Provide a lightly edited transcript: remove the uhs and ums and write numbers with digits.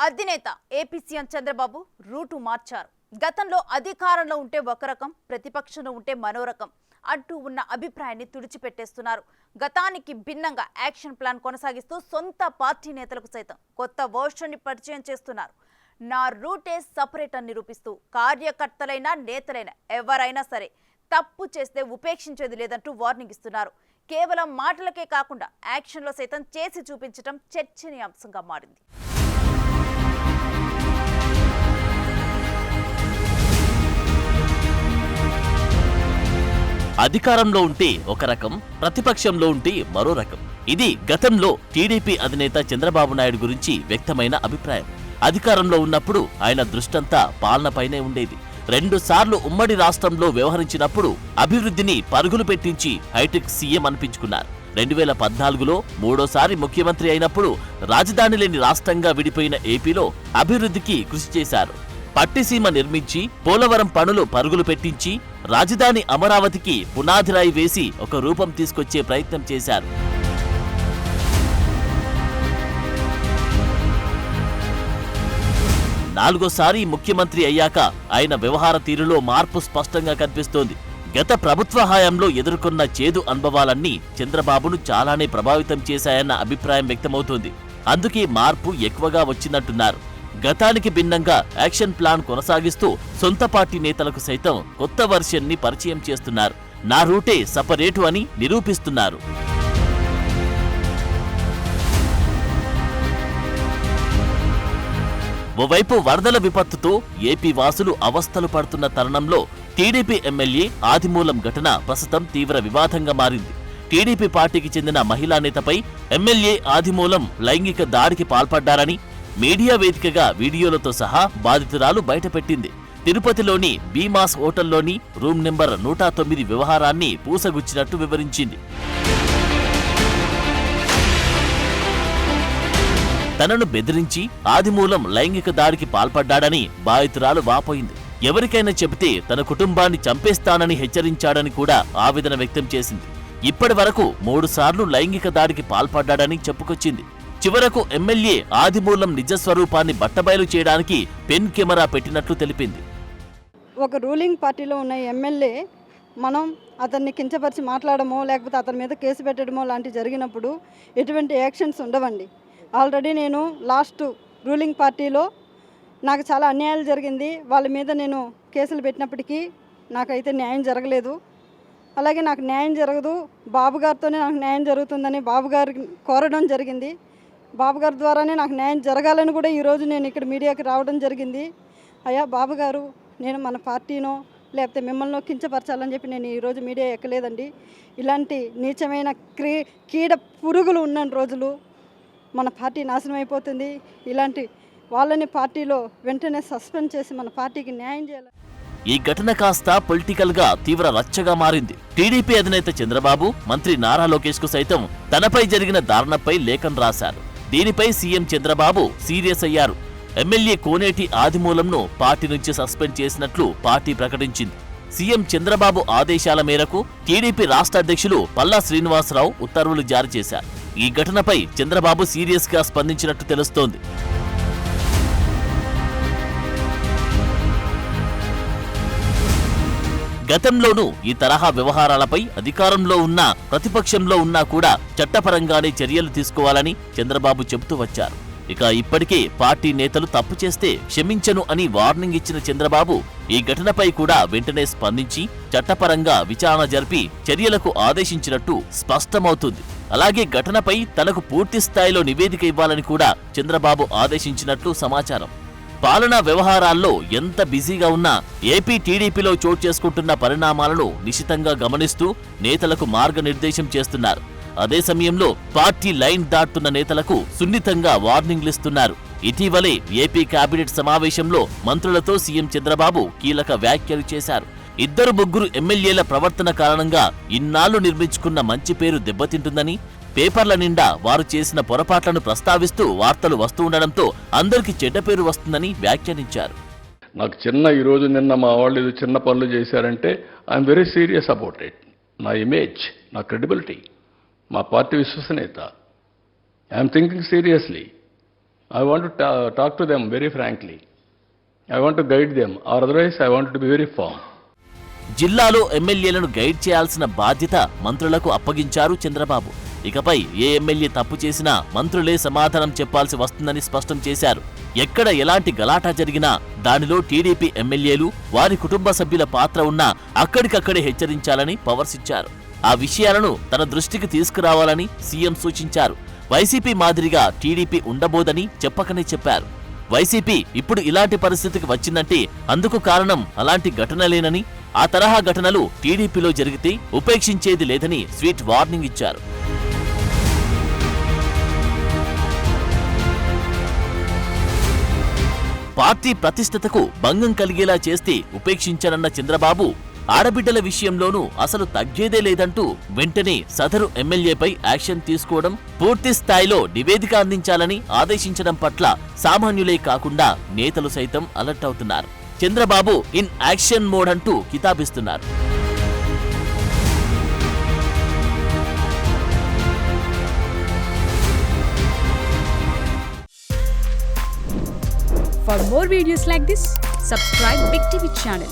అధినేత AP CM Chandrababu route మార్చారు. గతంలో అధికారంలో ఉంటే ఒక రకం, ప్రతిపక్షంలో ఉంటే మరో రకం అంటూ ఉన్న అభిప్రాయాన్ని తుడిచిపెట్టేస్తున్నారు. గతానికి భిన్నంగా యాక్షన్ ప్లాన్ కొనసాగిస్తూ సొంత పార్టీ నేతలకు సైతం కొత్త వర్షన్ ని పరిచయం చేస్తున్నారు. నా రూటే సపరేట్ అని నిరూపిస్తూ కార్యకర్తలైనా నేతలైనా ఎవరైనా సరే తప్పు చేస్తే ఉపేక్షించేది లేదంటూ వార్నింగ్ ఇస్తున్నారు. కేవలం మాటలకే కాకుండా యాక్షన్లో సైతం చేసి చూపించడం చర్చనీయాంశంగా మారింది. అధికారంలో ఉంటే ఒక రకం, ప్రతిపక్షంలో ఉంటే మరో రకం. ఇది గతంలో టీడీపీ అధినేత చంద్రబాబు నాయుడు గురించి వ్యక్తమైన అభిప్రాయం. అధికారంలో ఉన్నప్పుడు ఆయన దృష్టంతా పాలనపైనే ఉండేది. 2 సార్లు ఉమ్మడి రాష్ట్రంలో వ్యవహరించినప్పుడు అభివృద్ధిని పరుగులు పెట్టించి హైటెక్ సీఎం అనిపించుకున్నారు. 2014లో మూడోసారి ముఖ్యమంత్రి అయినప్పుడు రాజధాని లేని రాష్ట్రంగా విడిపోయిన ఏపీలో అభివృద్ధికి కృషి చేశారు. పట్టిసీమ నిర్మించి పోలవరం పనులు పరుగులు పెట్టించి రాజధాని అమరావతికి పునాదిరాయి వేసి ఒక రూపం తీసుకొచ్చే ప్రయత్నం చేశారు. నాలుగోసారి ముఖ్యమంత్రి అయ్యాక ఆయన వ్యవహార తీరులో మార్పు స్పష్టంగా కనిపిస్తోంది. గత ప్రభుత్వ హయాంలో ఎదుర్కొన్న చేదు అనుభవాలన్నీ చంద్రబాబును చాలానే ప్రభావితం చేశాయన్న అభిప్రాయం వ్యక్తమవుతోంది. అందుకే మార్పు ఎక్కువగా వచ్చినట్టున్నారు. గతానికి భిన్నంగా యాక్షన్ ప్లాన్ కొనసాగిస్తూ సొంత పార్టీ నేతలకు సైతం కొత్త వర్షన్ ని పరిచయం చేస్తున్నారు. నా రూటే సపరేటు అని నిరూపిస్తున్నారు. ఓవైపు వరదల విపత్తుతో ఏపీ వాసులు అవస్థలు పడుతున్న తరుణంలో టీడీపీ ఎమ్మెల్యే ఆదిమూలం ఘటన ప్రస్తుతం తీవ్ర వివాదంగా మారింది. టీడీపీ పార్టీకి చెందిన మహిళా నేతపై ఎమ్మెల్యే ఆదిమూలం లైంగిక దాడికి పాల్పడ్డారని మీడియా వేదికగా వీడియోలతో సహా బాధితురాలు బయటపెట్టింది. తిరుపతిలోని బీమాస్ హోటల్లోని రూమ్ నెంబర్ 109 వ్యవహారాన్ని పూసగుచ్చినట్టు వివరించింది. తనను బెదిరించి ఆదిమూలం లైంగిక దాడికి పాల్పడ్డాడని బాధితురాలు వాపోయింది. ఎవరికైనా చెబితే తన కుటుంబాన్ని చంపేస్తానని హెచ్చరించాడని కూడా ఆవేదన వ్యక్తం చేసింది. ఇప్పటి వరకు 3 సార్లు లైంగిక దాడికి పాల్పడ్డాడని చెప్పుకొచ్చింది. చివరకు ఎమ్మెల్యే ఆదిమూలం నిజ స్వరూపాన్ని బట్టబయలు చేయడానికి పెన్ కెమెరా పెట్టినట్లు తెలిపింది. ఒక రూలింగ్ పార్టీలో ఉన్న ఎమ్మెల్యే మనం అతన్ని కించపరిచి మాట్లాడమో లేకపోతే అతని మీద కేసు పెట్టడమో లాంటివి జరిగినప్పుడు ఎటువంటి యాక్షన్స్ ఉండవండి. ఆల్రెడీ నేను లాస్ట్ రూలింగ్ పార్టీలో నాకు చాలా అన్యాయాలు జరిగింది. వాళ్ళ మీద నేను కేసులు పెట్టినప్పటికీ నాకైతే న్యాయం జరగలేదు. అలాగే నాకు న్యాయం జరగదు, బాబుగారితోనే నాకు న్యాయం జరుగుతుందని బాబుగారికి కోరడం జరిగింది. బాబుగారి ద్వారానే నాకు న్యాయం జరగాలని కూడా ఈరోజు నేను ఇక్కడ మీడియాకి రావడం జరిగింది. అయ్యా బాబుగారు, నేను మన పార్టీనో లేకపోతే మిమ్మల్ని కించపరచాలని చెప్పి నేను ఈరోజు మీడియా ఎక్కలేదండి. ఇలాంటి నీచమైన కీడ పురుగులు ఉన్న రోజులు మన పార్టీ నాశనం అయిపోతుంది. ఇలాంటి వాళ్ళని పార్టీలో వెంటనే సస్పెండ్ చేసి మన పార్టీకి న్యాయం చేయాలి. ఈ ఘటన కాస్త పొలిటికల్ గా తీవ్ర రచ్చగా మారింది. టీడీపీ అధినేత చంద్రబాబు, మంత్రి నారా లోకేష్ కు సైతం తనపై జరిగిన దారుణంపై లేఖను రాశారు. దీనిపై సీఎం చంద్రబాబు సీరియస్ అయ్యారు. ఎమ్మెల్యే కోనేటి ఆదిమూలంను పార్టీ నుంచి సస్పెండ్ చేసినట్లు పార్టీ ప్రకటించింది. సీఎం చంద్రబాబు ఆదేశాల మేరకు టీడీపీ రాష్ట్ర అధ్యక్షులు పల్లా శ్రీనివాసరావు ఉత్తర్వులు జారీ చేశారు. ఈ ఘటనపై చంద్రబాబు సీరియస్ గా స్పందించినట్టు తెలుస్తోంది. గతంలోనూ ఈ తరహా వ్యవహారాలపై అధికారంలో ఉన్నా ప్రతిపక్షంలో ఉన్నా కూడా చట్టపరంగానే చర్యలు తీసుకోవాలని చంద్రబాబు చెబుతూ వచ్చారు. ఇక ఇప్పటికే పార్టీ నేతలు తప్పు చేస్తే క్షమించను అని వార్నింగ్ ఇచ్చిన చంద్రబాబు ఈ ఘటనపై కూడా వెంటనే స్పందించి చట్టపరంగా విచారణ జరిపి చర్యలకు ఆదేశించినట్టు స్పష్టమవుతుంది. అలాగే ఘటనపై తనకు పూర్తి స్థాయిలో నివేదిక ఇవ్వాలని కూడా చంద్రబాబు ఆదేశించినట్లు సమాచారం. పాలనా వ్యవహారాల్లో ఎంత బిజీగా ఉన్నా ఏపీ టీడీపీలో చోటు చేసుకుంటున్న పరిణామాలను నిశితంగా గమనిస్తూ నేతలకు మార్గనిర్దేశం చేస్తున్నారు. అదే సమయంలో పార్టీ లైన్ దాటుతున్న నేతలకు సున్నితంగా వార్నింగ్లిస్తున్నారు. ఇటీవలే ఏపీ కేబినెట్ సమావేశంలో మంత్రులతో సీఎం చంద్రబాబు కీలక వ్యాఖ్యలు చేశారు. 2-3 ఎమ్మెల్యేల ప్రవర్తన కారణంగా ఇన్నాళ్లు నిర్మించుకున్న మంచి పేరు దెబ్బతింటుందని, పేపర్ల నిండా వారు చేసిన పొరపాట్లను ప్రస్తావిస్తూ వార్తలు వస్తూ ఉండడంతో అందరికీ చెడ్డ పేరు వస్తుందని వ్యాఖ్యానించారు. నాకు ఈరోజు నిన్న మా వాళ్ళు ఏదో చిన్న పనులు చేశారంటే I'm very serious about it. నా ఇమేజ్, నా క్రెడిబిలిటీ, మా పార్టీ విశ్వసనీయత, I'm thinking seriously. I want to talk to them very frankly. I want to guide them, or otherwise I want to be very firm. జిల్లాలో ఎమ్మెల్యేలను guide చేయాల్సిన బాధ్యత మంత్రులకు అప్పగించారు చంద్రబాబు. ఇకపై ఏ ఎమ్మెల్యే తప్పు చేసినా మంత్రులే సమాధానం చెప్పాల్సి వస్తుందని స్పష్టం చేశారు. ఎక్కడ ఎలాంటి గలాటా జరిగినా దానిలో టీడీపీ ఎమ్మెల్యేలు, వారి కుటుంబ సభ్యుల పాత్ర ఉన్నా అక్కడికక్కడే హెచ్చరించాలని పవర్స్ ఇచ్చారు. ఆ విషయాలను తన దృష్టికి తీసుకురావాలని సీఎం సూచించారు. వైసీపీ మాదిరిగా టీడీపీ ఉండబోదని చెప్పకనే చెప్పారు. వైసీపీ ఇప్పుడు ఇలాంటి పరిస్థితికి వచ్చిందంటే అందుకు కారణం అలాంటి ఘటనలేనని, ఆ తరహా ఘటనలు టీడీపీలో జరిగితే ఉపేక్షించేది లేదని స్వీట్ వార్నింగ్ ఇచ్చారు. పార్టీ ప్రతిష్టతకు భంగం కలిగేలా చేస్తే ఉపేక్షించనన్న చంద్రబాబు ఆడబిడ్డల విషయంలోనూ అసలు తగ్గేదే లేదంటూ వెంటనే సదరు ఎమ్మెల్యేపై యాక్షన్ తీసుకోవడం, పూర్తి స్థాయిలో నివేదిక అందించాలని ఆదేశించడం పట్ల సామాన్యులే కాకుండా నేతలు సైతం అలర్ట్ అవుతున్నారు. చంద్రబాబు ఇన్ యాక్షన్ మోడ్ అంటూ కితాబిస్తున్నారు. For more videos like this, subscribe Big TV channel.